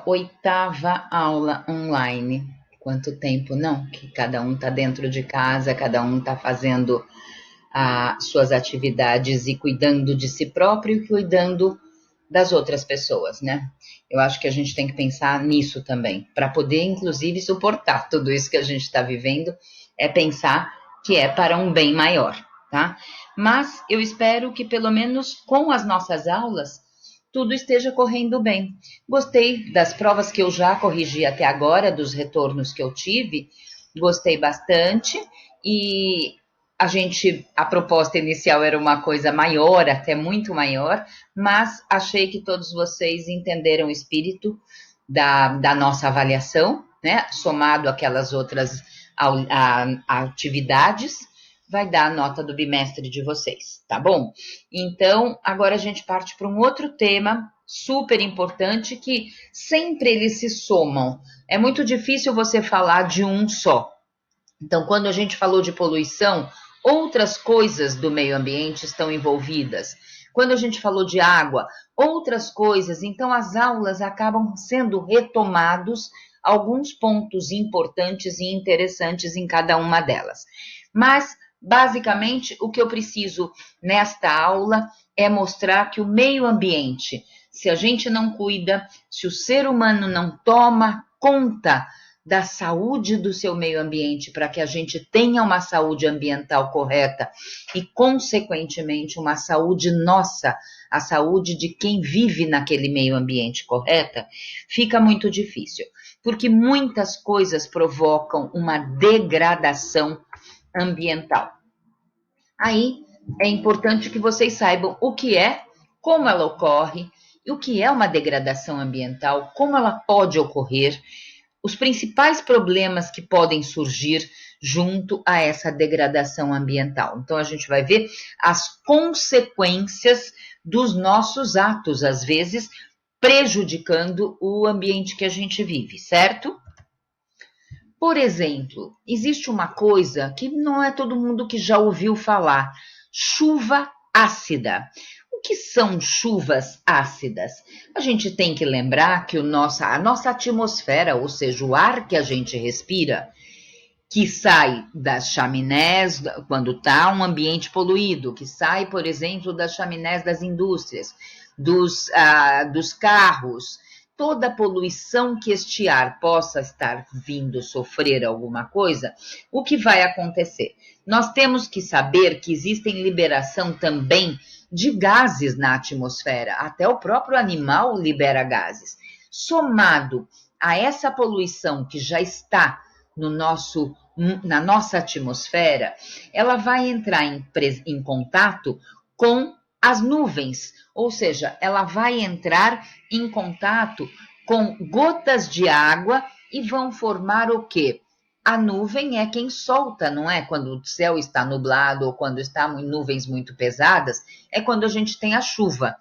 Oitava aula online. Quanto tempo, não? Que cada um está dentro de casa, cada um está fazendo as suas atividades e cuidando de si próprio e cuidando das outras pessoas, né? Eu acho que a gente tem que pensar nisso também, para poder, inclusive, suportar tudo isso que a gente está vivendo, é pensar que é para um bem maior, tá? Mas eu espero que, pelo menos com as nossas aulas, tudo esteja correndo bem. Gostei das provas que eu já corrigi até agora, dos retornos que eu tive, gostei bastante e a proposta inicial era uma coisa maior, até muito maior, mas achei que todos vocês entenderam o espírito da nossa avaliação, né? Somado aquelas outras atividades, vai dar a nota do bimestre de vocês, tá bom? Então, agora a gente parte para um outro tema super importante que sempre eles se somam. É muito difícil você falar de um só. Então, quando a gente falou de poluição, outras coisas do meio ambiente estão envolvidas. Quando a gente falou de água, outras coisas. Então, as aulas acabam sendo retomados alguns pontos importantes e interessantes em cada uma delas. Mas, basicamente, o que eu preciso nesta aula é mostrar que o meio ambiente, se a gente não cuida, se o ser humano não toma conta da saúde do seu meio ambiente, para que a gente tenha uma saúde ambiental correta e, consequentemente, uma saúde nossa, a saúde de quem vive naquele meio ambiente correta, fica muito difícil, porque muitas coisas provocam uma degradação ambiental. Aí é importante que vocês saibam o que é, como ela ocorre, o que é uma degradação ambiental, como ela pode ocorrer, os principais problemas que podem surgir junto a essa degradação ambiental. Então, a gente vai ver as consequências dos nossos atos, às vezes prejudicando o ambiente que a gente vive, certo? Por exemplo, existe uma coisa que não é todo mundo que já ouviu falar: chuva ácida. O que são chuvas ácidas? A gente tem que lembrar que a nossa atmosfera, ou seja, o ar que a gente respira, que sai das chaminés quando está um ambiente poluído, que sai, por exemplo, das chaminés das indústrias, dos carros, toda a poluição que este ar possa estar vindo sofrer alguma coisa, o que vai acontecer? Nós temos que saber que existem liberação também de gases na atmosfera, até o próprio animal libera gases. Somado a essa poluição que já está na nossa atmosfera, ela vai entrar em contato com as nuvens, ou seja, ela vai entrar em contato com gotas de água e vão formar o quê? A nuvem é quem solta, não é? Quando o céu está nublado ou quando está em nuvens muito pesadas, é quando a gente tem a chuva.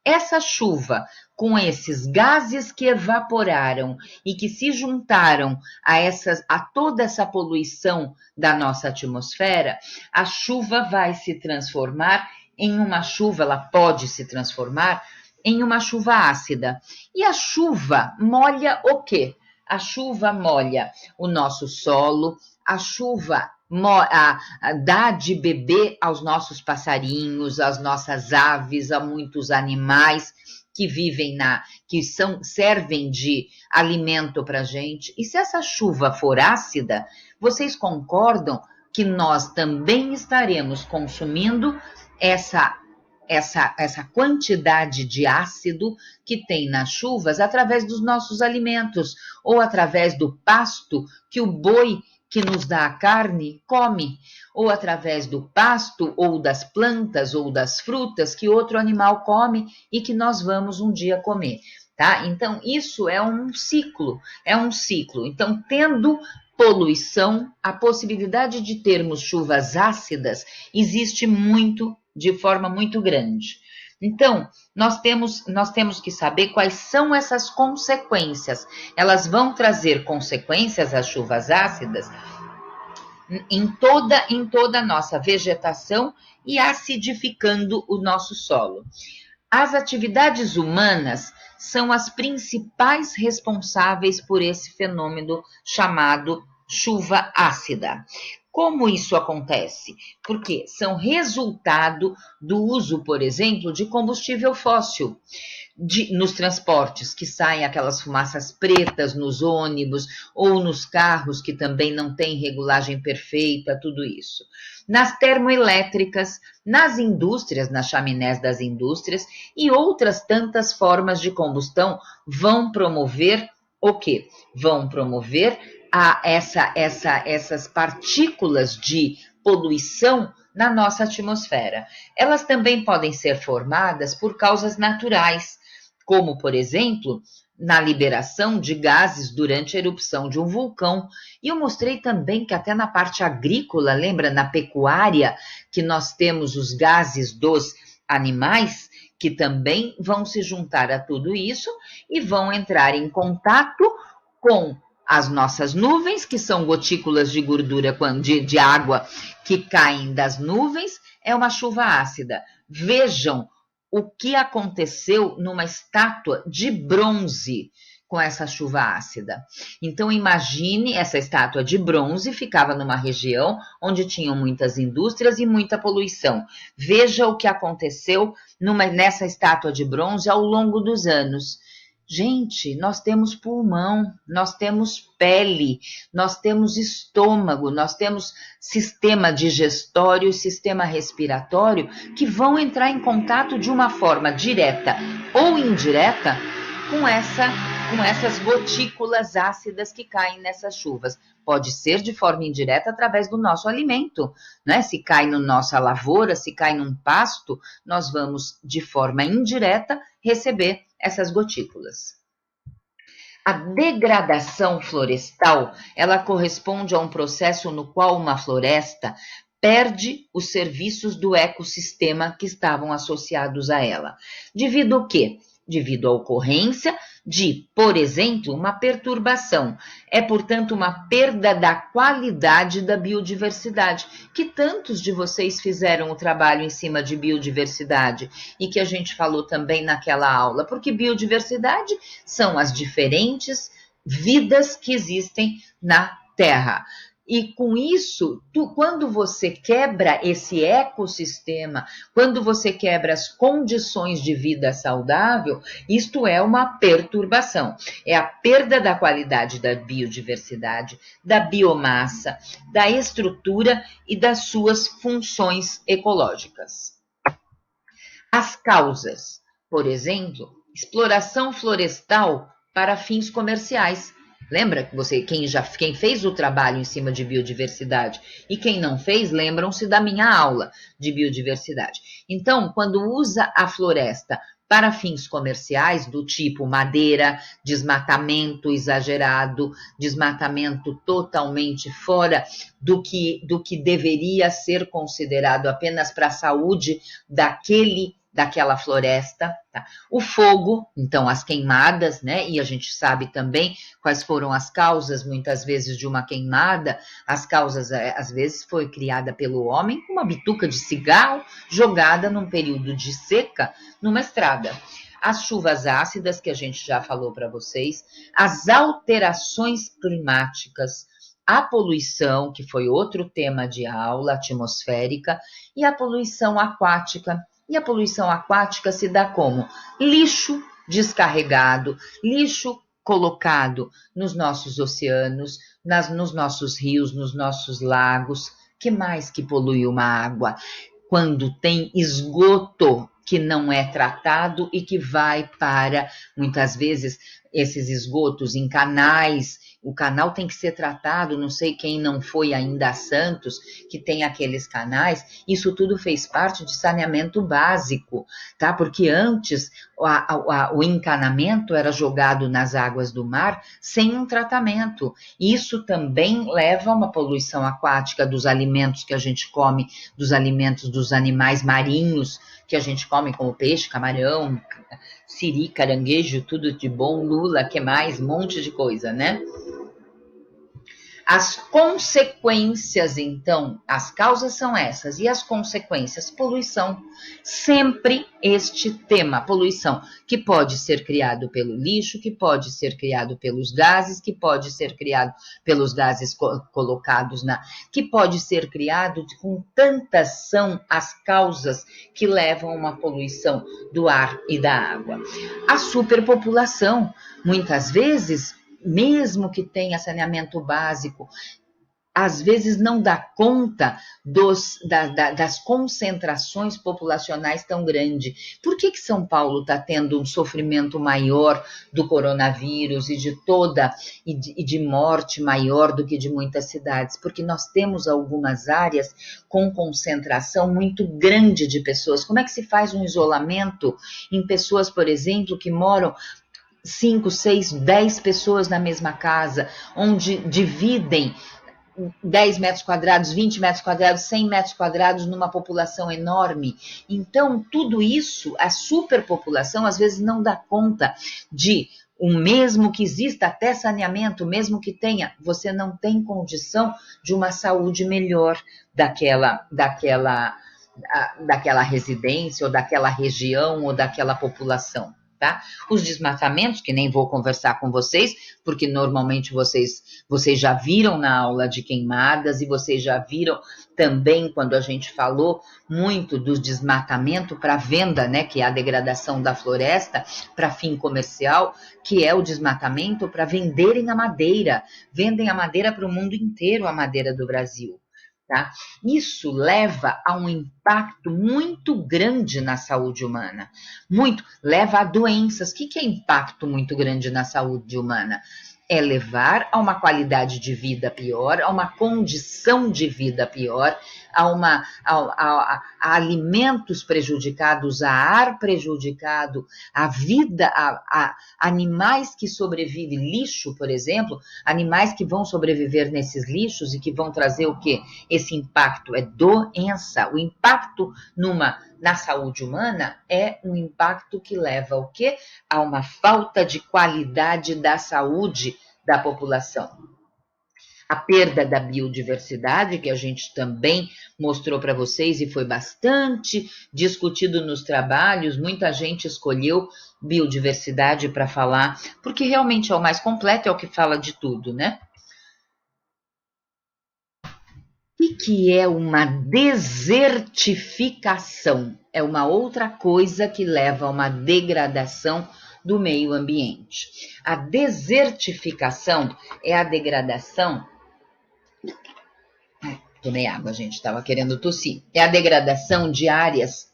Essa chuva, com esses gases que evaporaram e que se juntaram a toda essa poluição da nossa atmosfera, a chuva vai se transformar em uma chuva, ela pode se transformar em uma chuva ácida. E a chuva molha o quê? A chuva molha o nosso solo, a chuva dá de beber aos nossos passarinhos, às nossas aves, a muitos animais que vivem servem de alimento para a gente. E se essa chuva for ácida, vocês concordam que nós também estaremos consumindo essa quantidade de ácido que tem nas chuvas através dos nossos alimentos ou através do pasto que o boi que nos dá a carne come, ou através do pasto, ou das plantas, ou das frutas que outro animal come e que nós vamos um dia comer, tá? Então, isso é um ciclo, Então, tendo poluição, a possibilidade de termos chuvas ácidas existe de forma muito grande. Então, nós temos que saber quais são essas consequências. Elas vão trazer consequências, as chuvas ácidas, em toda a nossa vegetação e acidificando o nosso solo. As atividades humanas são as principais responsáveis por esse fenômeno chamado chuva ácida. Como isso acontece? Porque são resultado do uso, por exemplo, de combustível fóssil. Nos transportes, que saem aquelas fumaças pretas nos ônibus ou nos carros que também não têm regulagem perfeita, tudo isso. Nas termoelétricas, nas indústrias, nas chaminés das indústrias e outras tantas formas de combustão vão promover o quê? Vão promover essas partículas de poluição na nossa atmosfera. Elas também podem ser formadas por causas naturais, como, por exemplo, na liberação de gases durante a erupção de um vulcão. E eu mostrei também que até na parte agrícola, lembra, na pecuária, que nós temos os gases dos animais, que também vão se juntar a tudo isso e vão entrar em contato com as nossas nuvens, que são gotículas de gordura, de água que caem das nuvens, é uma chuva ácida. Vejam o que aconteceu numa estátua de bronze com essa chuva ácida. Então, imagine, essa estátua de bronze ficava numa região onde tinham muitas indústrias e muita poluição. Veja o que aconteceu nessa estátua de bronze ao longo dos anos. Gente, nós temos pulmão, nós temos pele, nós temos estômago, nós temos sistema digestório e sistema respiratório que vão entrar em contato de uma forma direta ou indireta com essas gotículas ácidas que caem nessas chuvas. Pode ser de forma indireta através do nosso alimento, né? Se cai na nossa lavoura, se cai num pasto, nós vamos de forma indireta receber essas gotículas. A degradação florestal, ela corresponde a um processo no qual uma floresta perde os serviços do ecossistema que estavam associados a ela. Devido ao quê? Devido à ocorrência de, por exemplo, uma perturbação. É, portanto, uma perda da qualidade da biodiversidade, que tantos de vocês fizeram o trabalho em cima de biodiversidade e que a gente falou também naquela aula, porque biodiversidade são as diferentes vidas que existem na Terra. E com isso, quando você quebra esse ecossistema, quando você quebra as condições de vida saudável, isto é uma perturbação. É a perda da qualidade da biodiversidade, da biomassa, da estrutura e das suas funções ecológicas. As causas, por exemplo, exploração florestal para fins comerciais. Lembra que quem fez o trabalho em cima de biodiversidade e quem não fez, lembram-se da minha aula de biodiversidade. Então, quando usa a floresta para fins comerciais, do tipo madeira, desmatamento exagerado, desmatamento totalmente fora do que deveria ser considerado apenas para a saúde daquela floresta, tá? O fogo, então as queimadas, né? E a gente sabe também quais foram as causas, muitas vezes, de uma queimada. As causas, às vezes, foi criada pelo homem com uma bituca de cigarro jogada num período de seca numa estrada. As chuvas ácidas, que a gente já falou para vocês, as alterações climáticas, a poluição, que foi outro tema de aula, atmosférica, e a poluição aquática. E a poluição aquática se dá como? Lixo descarregado, lixo colocado nos nossos oceanos, nos nossos rios, nos nossos lagos. Que mais que polui uma água? Quando tem esgoto que não é tratado e que vai para, muitas vezes, esses esgotos em canais. O canal tem que ser tratado, não sei quem não foi ainda a Santos, que tem aqueles canais, isso tudo fez parte de saneamento básico, tá? Porque antes o encanamento era jogado nas águas do mar sem um tratamento. Isso também leva a uma poluição aquática dos alimentos que a gente come, dos alimentos dos animais marinhos que a gente come, como peixe, camarão, siri, caranguejo, tudo de bom, lula, que mais? Um monte de coisa, né? As consequências, então, as causas são essas, e as consequências, poluição. Sempre este tema, poluição, que pode ser criado pelo lixo, que pode ser criado pelos gases, que pode ser criado pelos gases colocados que pode ser criado com tantas são as causas que levam a uma poluição do ar e da água. A superpopulação, muitas vezes, mesmo que tenha saneamento básico, às vezes não dá conta das concentrações populacionais tão grandes. Por que São Paulo está tendo um sofrimento maior do coronavírus e de morte maior do que de muitas cidades? Porque nós temos algumas áreas com concentração muito grande de pessoas. Como é que se faz um isolamento em pessoas, por exemplo, que moram 5, 6, 10 pessoas na mesma casa, onde dividem 10 metros quadrados, 20 metros quadrados, 100 metros quadrados numa população enorme? Então, tudo isso, a superpopulação às vezes não dá conta de o mesmo que exista até saneamento, mesmo que tenha, você não tem condição de uma saúde melhor daquela residência, ou daquela região, ou daquela população. Tá? Os desmatamentos, que nem vou conversar com vocês, porque normalmente vocês já viram na aula de queimadas, e vocês já viram também quando a gente falou muito do desmatamento para venda, né, que é a degradação da floresta para fim comercial, que é o desmatamento para venderem a madeira, vendem a madeira para o mundo inteiro, a madeira do Brasil. Tá? Isso leva a um impacto muito grande na saúde humana, leva a doenças. O que é impacto muito grande na saúde humana? É levar a uma qualidade de vida pior, a uma condição de vida pior, a alimentos prejudicados, a ar prejudicado, a vida, a animais que sobrevivem, lixo, por exemplo, animais que vão sobreviver nesses lixos e que vão trazer o quê? Esse impacto é doença. O impacto na saúde humana é um impacto que leva ao quê? A uma falta de qualidade da saúde da população. A perda da biodiversidade, que a gente também mostrou para vocês e foi bastante discutido nos trabalhos, muita gente escolheu biodiversidade para falar, porque realmente é o mais completo, é o que fala de tudo, né? O que é uma desertificação? É uma outra coisa que leva a uma degradação do meio ambiente. A desertificação é a degradação. Tomei água, gente, estava querendo tossir. É a degradação de áreas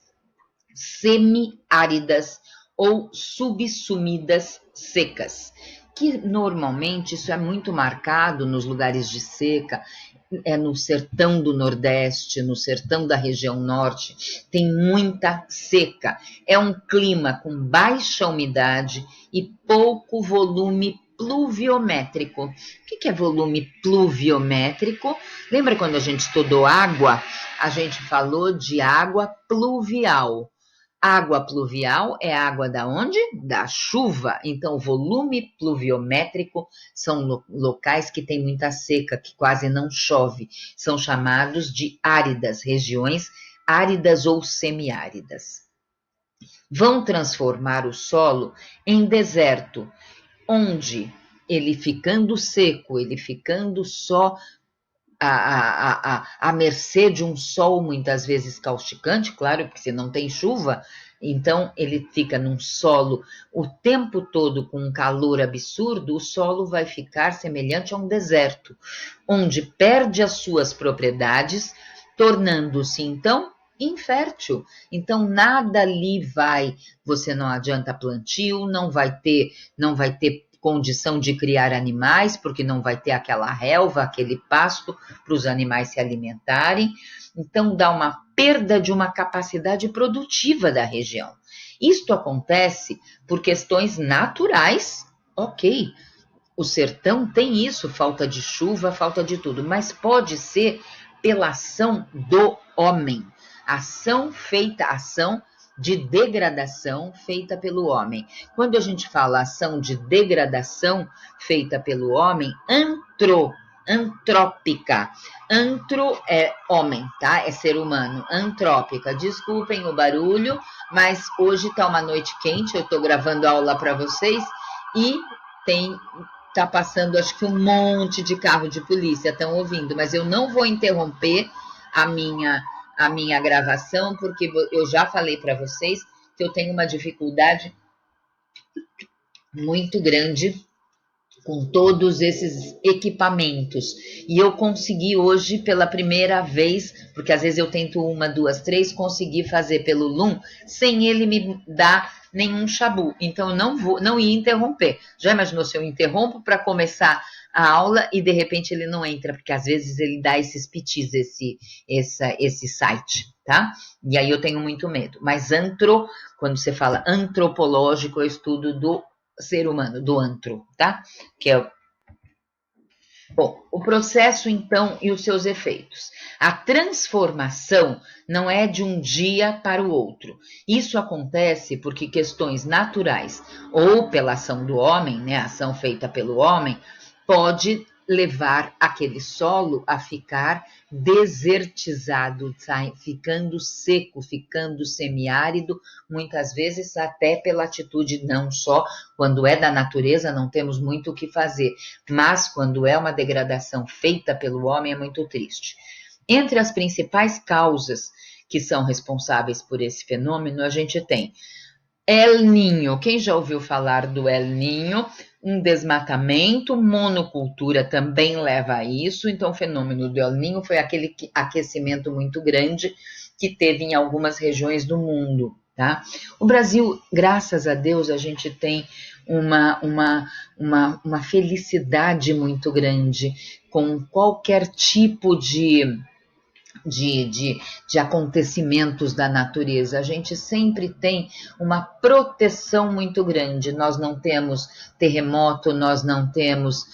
semiáridas ou subsumidas secas, que normalmente isso é muito marcado nos lugares de seca, no sertão do Nordeste, no sertão da região Norte, tem muita seca. É um clima com baixa umidade e pouco volume pluviométrico. O que é volume pluviométrico? Lembra quando a gente estudou água? A gente falou de água pluvial. Água pluvial é água da onde? Da chuva. Então, o volume pluviométrico são locais que tem muita seca, que quase não chove. São chamados de áridas, regiões áridas ou semiáridas. Vão transformar o solo em deserto, onde ele ficando seco, ele ficando só à mercê de um sol muitas vezes causticante, claro, porque se não tem chuva, então ele fica num solo o tempo todo com um calor absurdo, o solo vai ficar semelhante a um deserto, onde perde as suas propriedades, tornando-se então infértil. Então nada ali você não adianta plantio, não vai ter condição de criar animais, porque não vai ter aquela relva, aquele pasto para os animais se alimentarem. Então, dá uma perda de uma capacidade produtiva da região. Isto acontece por questões naturais, ok. O sertão tem isso, falta de chuva, falta de tudo, mas pode ser pela ação do homem. Ação de degradação feita pelo homem. Quando a gente fala ação de degradação feita pelo homem, antrópica. Antro é homem, tá? É ser humano. Antrópica. Desculpem o barulho, mas hoje tá uma noite quente, eu tô gravando aula para vocês e tá passando acho que um monte de carro de polícia, estão ouvindo, mas eu não vou interromper a minha gravação, porque eu já falei para vocês que eu tenho uma dificuldade muito grande com todos esses equipamentos. E eu consegui hoje, pela primeira vez, porque às vezes eu tento uma, duas, três, conseguir fazer pelo Loom, sem ele me dar nenhum chabu. Então eu não ia interromper. Já imaginou se eu interrompo para começar a aula e de repente ele não entra, porque às vezes ele dá esses pitis, esse site, tá? E aí eu tenho muito medo. Mas quando você fala antropológico, é o estudo do ser humano, do antro, tá? Que é bom, o processo então e os seus efeitos. A transformação não é de um dia para o outro. Isso acontece porque questões naturais ou pela ação do homem, né, a ação feita pelo homem, pode levar aquele solo a ficar desertizado, ficando seco, ficando semiárido, muitas vezes até pela atitude não só quando é da natureza, não temos muito o que fazer, mas quando é uma degradação feita pelo homem é muito triste. Entre as principais causas que são responsáveis por esse fenômeno, a gente tem El Niño. Quem já ouviu falar do El Niño? Um desmatamento, monocultura também leva a isso. Então, o fenômeno do El Niño foi aquele aquecimento muito grande que teve em algumas regiões do mundo, tá? O Brasil, graças a Deus, a gente tem uma felicidade muito grande com qualquer tipo de acontecimentos da natureza. A gente sempre tem uma proteção muito grande. Nós não temos terremoto, nós não temos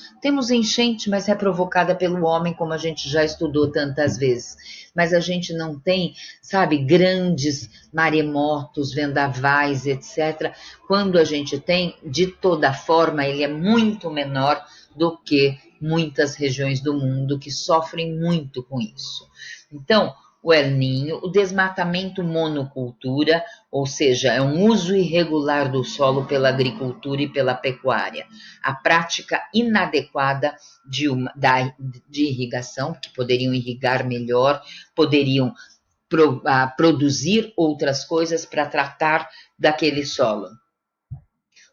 enchente, mas é provocada pelo homem, como a gente já estudou tantas vezes. Mas a gente não tem, sabe, grandes maremotos, vendavais, etc. Quando a gente tem, de toda forma, ele é muito menor do que muitas regiões do mundo que sofrem muito com isso. Então, o El Niño, o desmatamento monocultura, ou seja, é um uso irregular do solo pela agricultura e pela pecuária. A prática inadequada de irrigação, que poderiam irrigar melhor, poderiam produzir outras coisas para tratar daquele solo.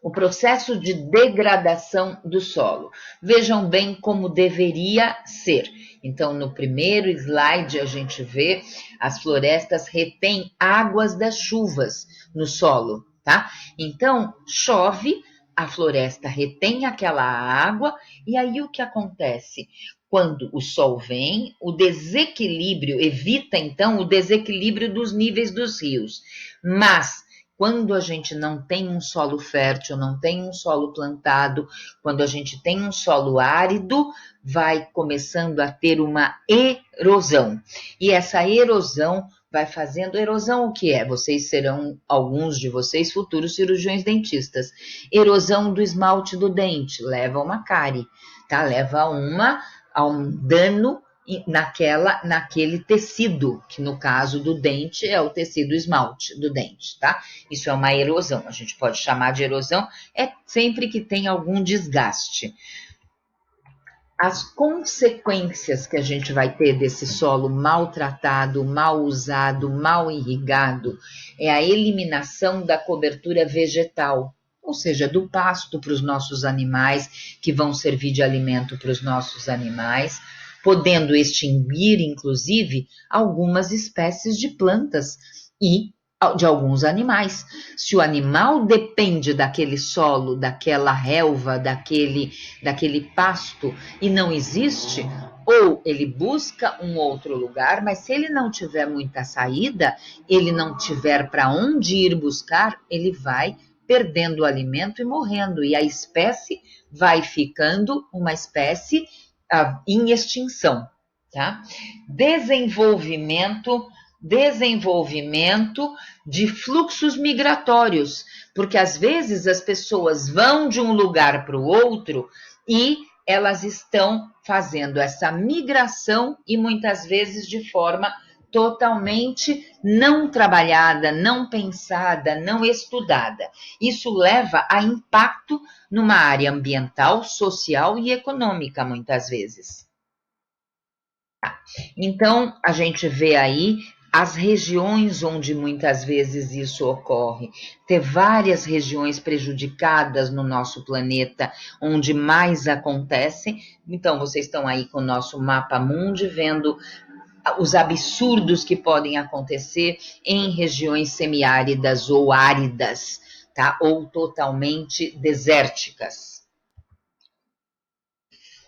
O processo de degradação do solo. Vejam bem como deveria ser. Então, no primeiro slide, a gente vê as florestas retêm águas das chuvas no solo, tá? Então, chove, a floresta retém aquela água, e aí o que acontece? Quando o sol vem, o desequilíbrio, evita então o desequilíbrio dos níveis dos rios. Mas quando a gente não tem um solo fértil, não tem um solo plantado, quando a gente tem um solo árido, vai começando a ter uma erosão. E essa erosão vai fazendo... Erosão o que é? Vocês serão, alguns de vocês, futuros cirurgiões dentistas. Erosão do esmalte do dente, leva a uma cárie, tá? Leva a um dano naquele tecido, que no caso do dente é o tecido esmalte do dente, tá? Isso é uma erosão, a gente pode chamar de erosão, é sempre que tem algum desgaste. As consequências que a gente vai ter desse solo maltratado, mal usado, mal irrigado, é a eliminação da cobertura vegetal, ou seja, do pasto para os nossos animais, que vão servir de alimento para os nossos animais, podendo extinguir, inclusive, algumas espécies de plantas e de alguns animais. Se o animal depende daquele solo, daquela relva, daquele pasto e não existe, ou ele busca um outro lugar, mas se ele não tiver muita saída, ele não tiver para onde ir buscar, ele vai perdendo o alimento e morrendo, e a espécie vai ficando uma espécie em extinção, tá? Desenvolvimento de fluxos migratórios, porque às vezes as pessoas vão de um lugar para o outro e elas estão fazendo essa migração e muitas vezes de forma totalmente não trabalhada, não pensada, não estudada. Isso leva a impacto numa área ambiental, social e econômica, muitas vezes. Então, a gente vê aí as regiões onde muitas vezes isso ocorre. Ter várias regiões prejudicadas no nosso planeta, onde mais acontece. Então, vocês estão aí com o nosso mapa mundi, vendo os absurdos que podem acontecer em regiões semiáridas ou áridas, tá? Ou totalmente desérticas.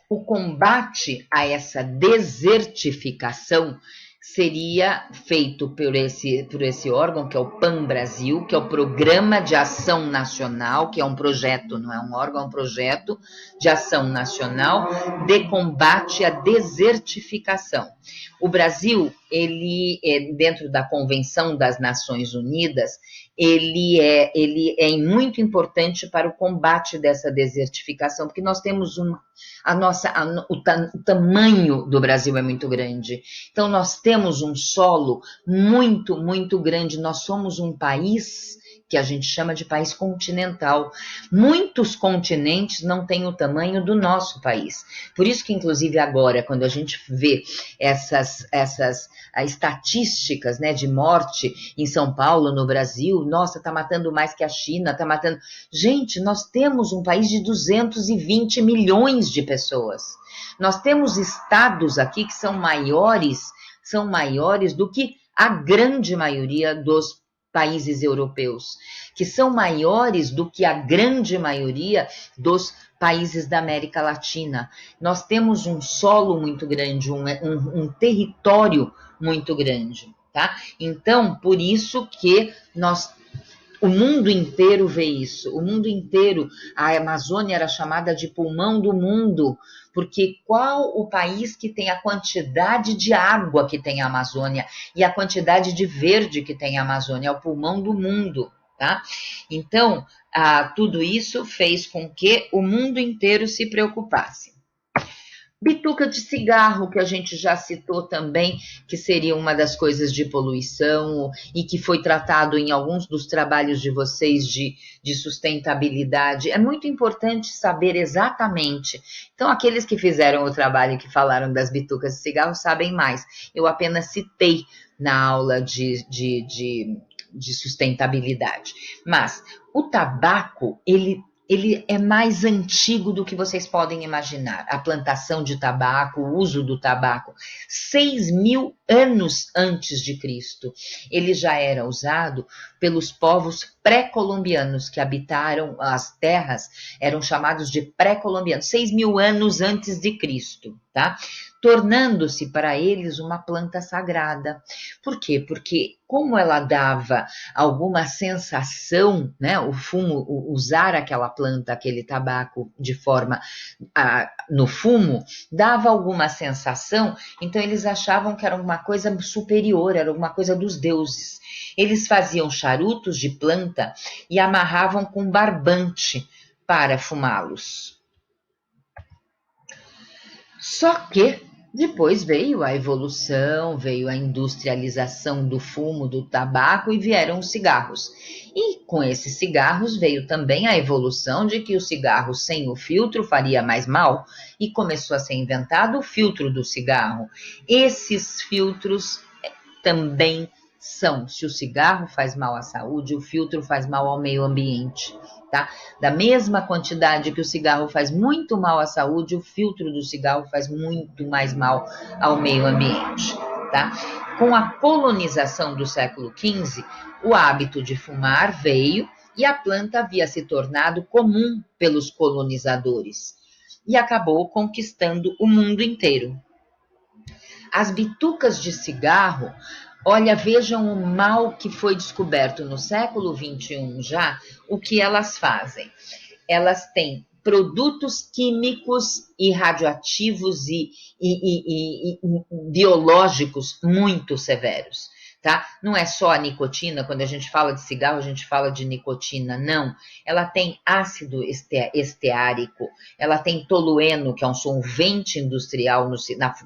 O combate a essa desertificação seria feito por esse órgão, que é o PAN-Brasil, que é o Programa de Ação Nacional, que é um projeto, não é um órgão, é um projeto de ação nacional de combate à desertificação. O Brasil, ele dentro da Convenção das Nações Unidas, ele é muito importante para o combate dessa desertificação, porque nós temos o tamanho do Brasil é muito grande. Então, nós temos um solo muito, muito grande. Nós somos um país que a gente chama de país continental. Muitos continentes não têm o tamanho do nosso país. Por isso que, inclusive, agora, quando a gente vê essas estatísticas, né, de morte em São Paulo, no Brasil, nossa, está matando mais que a China, está matando... Gente, nós temos um país de 220 milhões de pessoas. Nós temos estados aqui que são maiores do que a grande maioria dos países europeus, que são maiores do que a grande maioria dos países da América Latina. Nós temos um solo muito grande, um território muito grande, tá? Então, por isso que o mundo inteiro vê isso, o mundo inteiro, a Amazônia era chamada de pulmão do mundo, porque qual o país que tem a quantidade de água que tem a Amazônia e a quantidade de verde que tem a Amazônia? É o pulmão do mundo, tá? Então, tudo isso fez com que o mundo inteiro se preocupasse. Bituca de cigarro, que a gente já citou também, que seria uma das coisas de poluição e que foi tratado em alguns dos trabalhos de vocês de sustentabilidade. É muito importante saber exatamente. Então, aqueles que fizeram o trabalho e que falaram das bitucas de cigarro sabem mais. Eu apenas citei na aula de sustentabilidade. Mas o tabaco, ele é mais antigo do que vocês podem imaginar. A plantação de tabaco, o uso do tabaco, 6.000 anos antes de Cristo. Ele já era usado pelos povos pré-colombianos que habitaram as terras, eram chamados de pré-colombianos, 6.000 anos antes de Cristo, tá? Tornando-se para eles uma planta sagrada. Por quê? Porque como ela dava alguma sensação, né, o fumo, usar aquela planta, aquele tabaco de forma no fumo, dava alguma sensação, então eles achavam que era uma coisa superior, era uma coisa dos deuses. Eles faziam charutos de planta e amarravam com barbante para fumá-los. Só que depois veio a evolução, veio a industrialização do fumo, do tabaco e vieram os cigarros. E com esses cigarros veio também a evolução de que o cigarro sem o filtro faria mais mal e começou a ser inventado o filtro do cigarro. Esses filtros também são, se o cigarro faz mal à saúde, o filtro faz mal ao meio ambiente. Tá? Da mesma quantidade que o cigarro faz muito mal à saúde, o filtro do cigarro faz muito mais mal ao meio ambiente. Tá? Com a colonização do século XV, o hábito de fumar veio e a planta havia se tornado comum pelos colonizadores e acabou conquistando o mundo inteiro. As bitucas de cigarro, olha, vejam o mal que foi descoberto no século XXI já, o que elas fazem. Elas têm produtos químicos e radioativos e biológicos muito severos. tá? Não é só a nicotina, quando a gente fala de cigarro, a gente fala de nicotina, não. Ela tem ácido esteárico, ela tem tolueno, que é um solvente industrial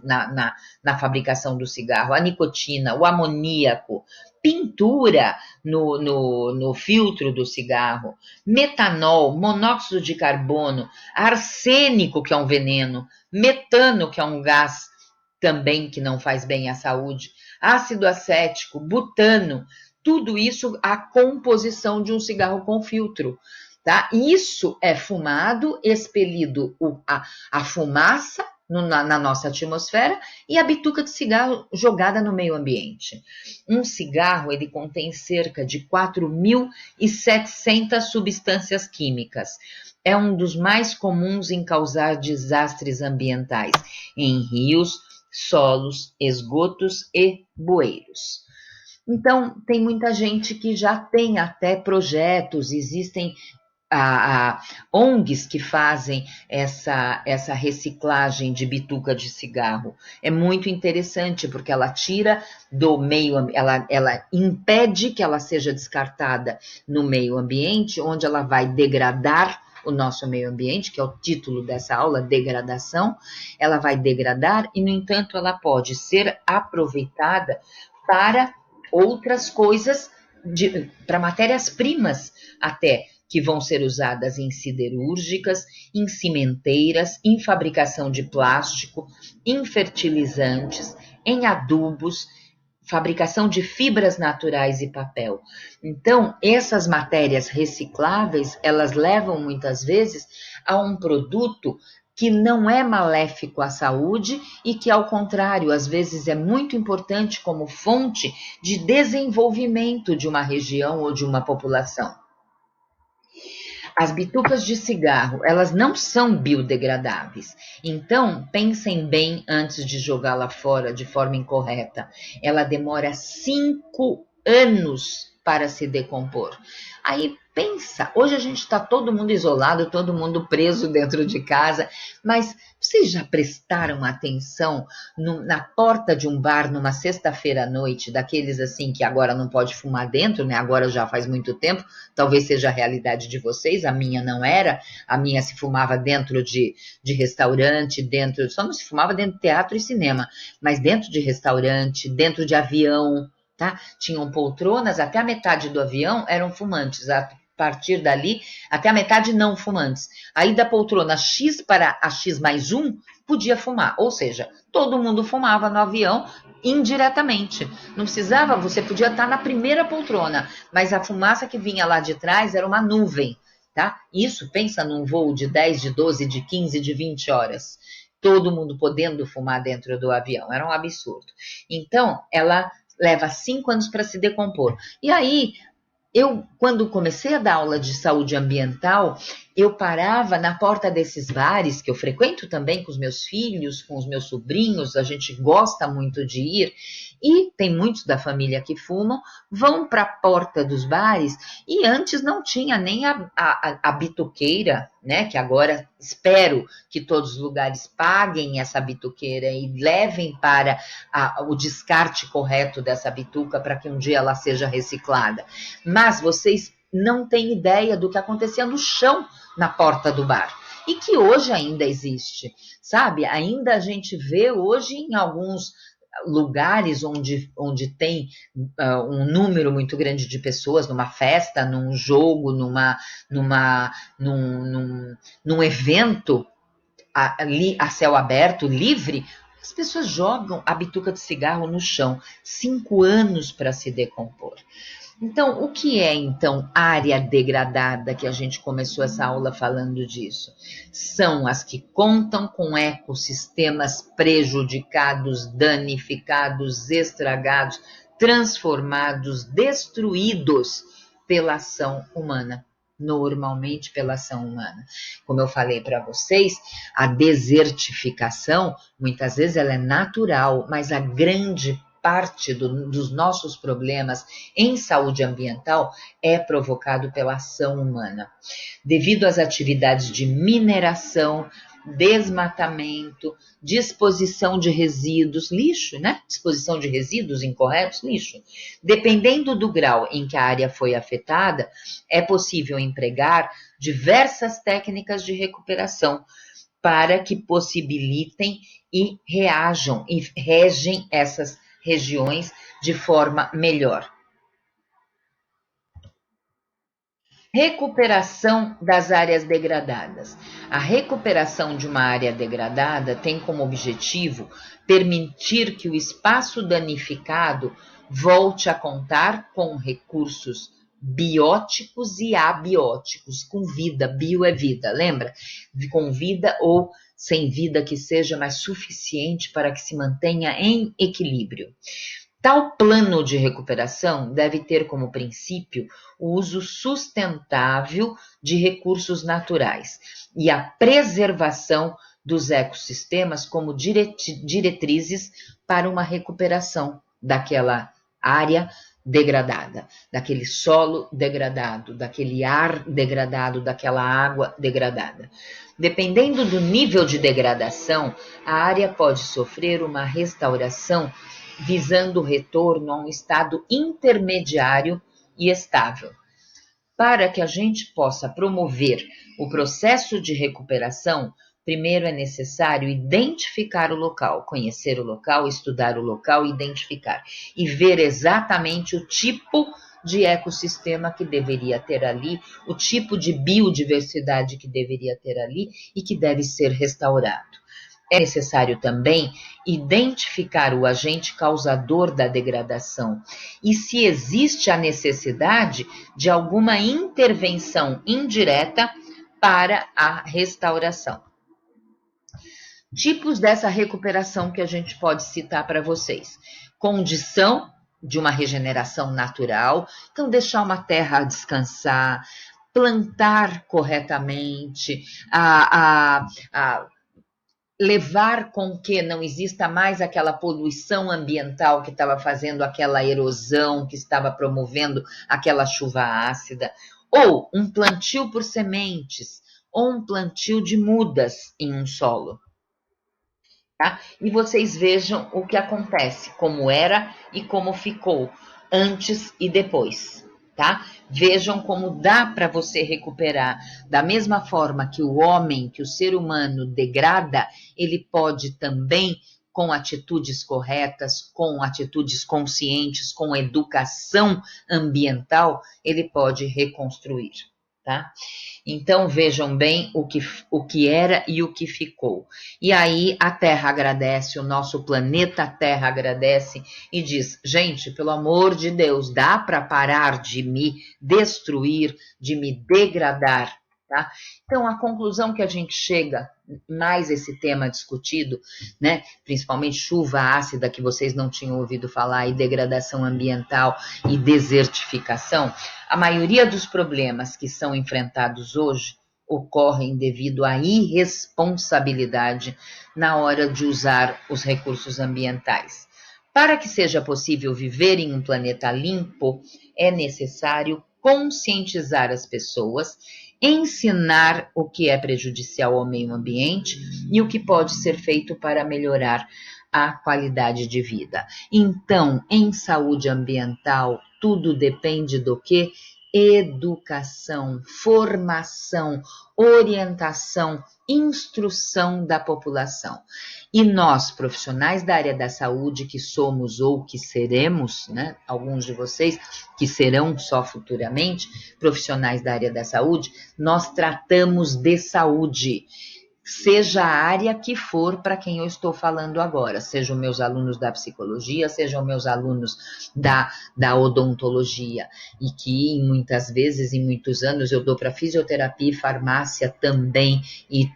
na fabricação do cigarro, a nicotina, o amoníaco, pintura no filtro do cigarro, metanol, monóxido de carbono, arsênico, que é um veneno, metano, que é um gás também que não faz bem à saúde, ácido acético, butano, tudo isso a composição de um cigarro com filtro, tá? Isso é fumado, expelido a fumaça na nossa atmosfera e a bituca de cigarro jogada no meio ambiente. Um cigarro, ele contém cerca de 4.700 substâncias químicas. É um dos mais comuns em causar desastres ambientais em rios, solos, esgotos e bueiros. Então, tem muita gente que já tem até projetos, existem ONGs que fazem essa reciclagem de bituca de cigarro. É muito interessante, porque ela tira do meio, ela impede que ela seja descartada no meio ambiente, onde ela vai degradar o nosso meio ambiente, que é o título dessa aula, degradação. Ela vai degradar e, no entanto, ela pode ser aproveitada para outras coisas, para matérias-primas até, que vão ser usadas em siderúrgicas, em cimenteiras, em fabricação de plástico, em fertilizantes, em adubos, fabricação de fibras naturais e papel. Então, essas matérias recicláveis, elas levam muitas vezes a um produto que não é maléfico à saúde e que, ao contrário, às vezes é muito importante como fonte de desenvolvimento de uma região ou de uma população. As bitucas de cigarro, elas não são biodegradáveis. Então, pensem bem antes de jogá-la fora de forma incorreta. Ela demora 5 anos para se decompor. Aí pensa, hoje a gente está todo mundo isolado, todo mundo preso dentro de casa, mas vocês já prestaram atenção na porta de um bar numa sexta-feira à noite, daqueles assim que agora não pode fumar dentro, né? Agora já faz muito tempo, talvez seja a realidade de vocês, a minha não era, a minha se fumava dentro de restaurante, só não se fumava dentro de teatro e cinema, mas dentro de restaurante, dentro de avião, tá? Tinham poltronas, até a metade do avião eram fumantes, a partir dali, até a metade não fumantes. Aí da poltrona X para a X mais 1, podia fumar, ou seja, todo mundo fumava no avião indiretamente. Não precisava, você podia estar na primeira poltrona, mas a fumaça que vinha lá de trás era uma nuvem, tá? Isso, pensa num voo de 10, de 12, de 15, de 20 horas. Todo mundo podendo fumar dentro do avião, era um absurdo. Então, ela leva 5 anos para se decompor. E aí, quando comecei a dar aula de saúde ambiental, eu parava na porta desses bares, que eu frequento também com os meus filhos, com os meus sobrinhos, a gente gosta muito de ir, e tem muitos da família que fumam, vão para a porta dos bares, e antes não tinha nem a bituqueira, né, que agora espero que todos os lugares paguem essa bituqueira e levem para o descarte correto dessa bituca para que um dia ela seja reciclada. Mas vocês não têm ideia do que acontecia no chão na porta do bar. E que hoje ainda existe, sabe? Ainda a gente vê hoje em alguns lugares onde tem um número muito grande de pessoas, numa festa, num jogo, num evento a céu aberto, livre, as pessoas jogam a bituca de cigarro no chão, 5 anos para se decompor. Então, o que é, então, área degradada, que a gente começou essa aula falando disso? São as que contam com ecossistemas prejudicados, danificados, estragados, transformados, destruídos pela ação humana. Normalmente pela ação humana. Como eu falei para vocês, a desertificação, muitas vezes ela é natural, mas a grande parte dos nossos problemas em saúde ambiental é provocado pela ação humana. Devido às atividades de mineração, desmatamento, disposição de resíduos, lixo, né? Disposição de resíduos incorretos, lixo. Dependendo do grau em que a área foi afetada, é possível empregar diversas técnicas de recuperação para que possibilitem e reajam e regem essas regiões de forma melhor. Recuperação das áreas degradadas. A recuperação de uma área degradada tem como objetivo permitir que o espaço danificado volte a contar com recursos bióticos e abióticos, com vida, bio é vida, lembra? Com vida ou sem vida que seja, mas suficiente para que se mantenha em equilíbrio. Tal plano de recuperação deve ter como princípio o uso sustentável de recursos naturais e a preservação dos ecossistemas como diretrizes para uma recuperação daquela área degradada, daquele solo degradado, daquele ar degradado, daquela água degradada. Dependendo do nível de degradação, a área pode sofrer uma restauração visando o retorno a um estado intermediário e estável. Para que a gente possa promover o processo de recuperação, primeiro é necessário identificar o local, conhecer o local, estudar o local, identificar e ver exatamente o tipo de ecossistema que deveria ter ali, o tipo de biodiversidade que deveria ter ali e que deve ser restaurado. É necessário também identificar o agente causador da degradação e se existe a necessidade de alguma intervenção indireta para a restauração. Tipos dessa recuperação que a gente pode citar para vocês. Condição de uma regeneração natural, então deixar uma terra descansar, plantar corretamente, levar com que não exista mais aquela poluição ambiental que estava fazendo aquela erosão, que estava promovendo aquela chuva ácida, ou um plantio por sementes, ou um plantio de mudas em um solo. Tá? E vocês vejam o que acontece, como era e como ficou, antes e depois. Tá? Vejam como dá para você recuperar. Da mesma forma que o homem, que o ser humano degrada, ele pode também, com atitudes corretas, com atitudes conscientes, com educação ambiental, ele pode reconstruir. Tá? Então vejam bem o que era e o que ficou. E aí a Terra agradece, o nosso planeta Terra agradece e diz: gente, pelo amor de Deus, dá para parar de me destruir, de me degradar. Tá? Então, a conclusão que a gente chega, mais esse tema discutido, né, principalmente chuva ácida, que vocês não tinham ouvido falar, e degradação ambiental e desertificação, a maioria dos problemas que são enfrentados hoje ocorrem devido à irresponsabilidade na hora de usar os recursos ambientais. Para que seja possível viver em um planeta limpo, é necessário conscientizar as pessoas, ensinar o que é prejudicial ao meio ambiente e o que pode ser feito para melhorar a qualidade de vida. Então, em saúde ambiental, tudo depende do que? Educação, formação, orientação, instrução da população. E nós, profissionais da área da saúde, que somos ou que seremos, né, alguns de vocês que serão só futuramente profissionais da área da saúde, nós tratamos de saúde, seja a área que for para quem eu estou falando agora, sejam meus alunos da psicologia, sejam meus alunos da odontologia, e que muitas vezes, em muitos anos, eu dou para fisioterapia e farmácia também, e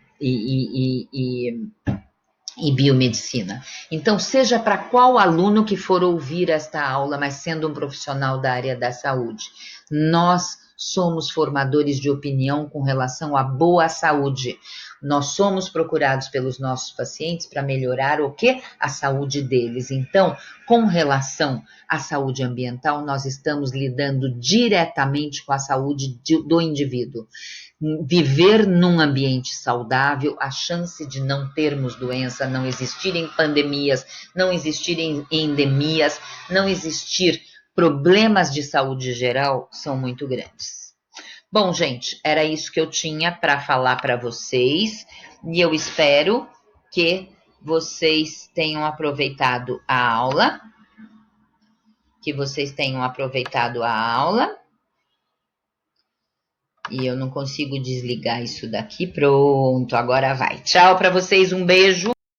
biomedicina. Então, seja para qual aluno que for ouvir esta aula, mas sendo um profissional da área da saúde, nós somos formadores de opinião com relação à boa saúde. Nós somos procurados pelos nossos pacientes para melhorar o quê? A saúde deles. Então, com relação à saúde ambiental, nós estamos lidando diretamente com a saúde do indivíduo. viver num ambiente saudável, a chance de não termos doença, não existirem pandemias, não existirem endemias, não existir problemas de saúde geral são muito grandes. Bom, gente, era isso que eu tinha para falar para vocês e eu espero que vocês tenham aproveitado a aula, E eu não consigo desligar isso daqui. Pronto, agora vai. Tchau para vocês, um beijo.